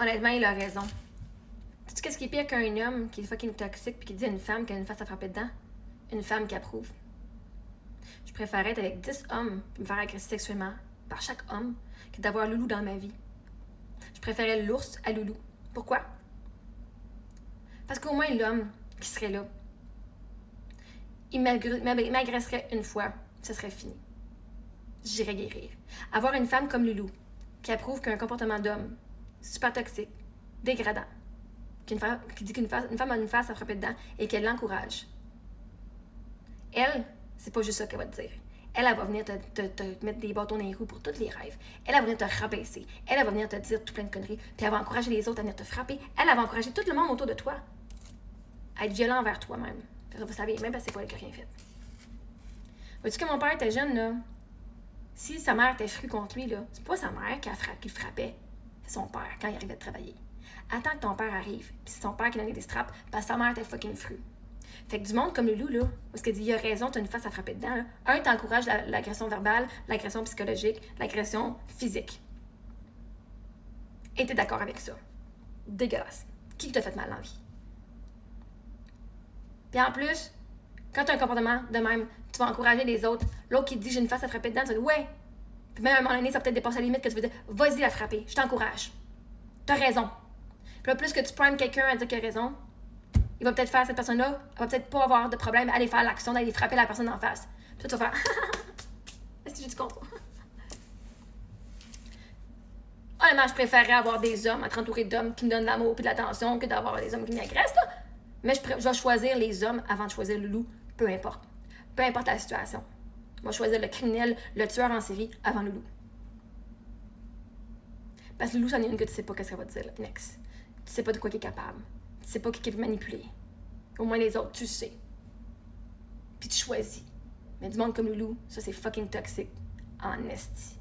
Honnêtement, il a raison. Tu sais qu'est-ce qui est pire qu'un homme qui est fucking toxique puis qui dit à une femme qu'elle a une face à frapper dedans? Une femme qui approuve. Je préférerais être avec 10 hommes puis me faire agresser sexuellement par chaque homme que d'avoir Loulou dans ma vie. Je préférais l'ours à Loulou. Pourquoi? Parce qu'au moins l'homme qui serait là, il m'agresserait une fois, ce serait fini. J'irais guérir. Avoir une femme comme Loulou, qui approuve qu'un comportement d'homme, super toxique, dégradant, qui dit qu'une femme a une face à frapper dedans et qu'elle l'encourage. Elle, c'est pas juste ça qu'elle va te dire. Elle va venir te mettre des bâtons dans les roues pour tous les rêves. Elle va venir te rabaisser. Elle va venir te dire tout plein de conneries. Puis elle va encourager les autres à venir te frapper. Elle va encourager tout le monde autour de toi à être violent envers toi-même. Vous savez, même parce que c'est pas elle qui a rien fait. Vois-tu que mon père était jeune, là? Si sa mère était frue contre lui, là, c'est pas sa mère qui le frappait. C'est son père, quand il arrivait de travailler. Attends que ton père arrive, puis c'est son père qui donnait des straps, parce que sa mère était fucking frue. Fait que du monde comme Loulou, là, parce qu'il dit, il a raison, t'as une face à frapper dedans, là. Un, t'encourages l'agression verbale, l'agression psychologique, l'agression physique. Et t'es d'accord avec ça. Dégueulasse. Qui t'a fait mal dans la vie? Puis en plus, quand t'as un comportement de même, tu vas encourager les autres. L'autre qui te dit, j'ai une face à frapper dedans, tu vas dire, ouais. Puis même à un moment donné, ça va peut-être dépasser la limite que tu vas dire, vas-y la frapper, je t'encourage. T'as raison. Puis là, plus que tu primes quelqu'un à dire qu'il a raison, il va peut-être faire cette personne-là, elle va peut-être pas avoir de problème à aller faire l'action d'aller frapper la personne en face. Puis toi, tu vas faire est-ce que j'ai du contrôle? Honnêtement, je préférerais avoir des hommes, être entourée d'hommes qui me donnent de l'amour et de l'attention que d'avoir des hommes qui m'agressent, là. Mais je vais choisir les hommes avant de choisir Loulou, peu importe. Peu importe la situation. Je vais choisir le criminel, le tueur en série avant Loulou. Parce que Loulou, c'en est une que tu sais pas qu'est-ce qu'elle va te dire, là, next. Tu sais pas de quoi il est capable. Tu sais pas qui peut manipuler. Au moins les autres, tu sais. Puis tu choisis. Mais du monde comme Loulou, ça c'est fucking toxique. En esti.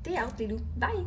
T'es out, Loulou. Bye!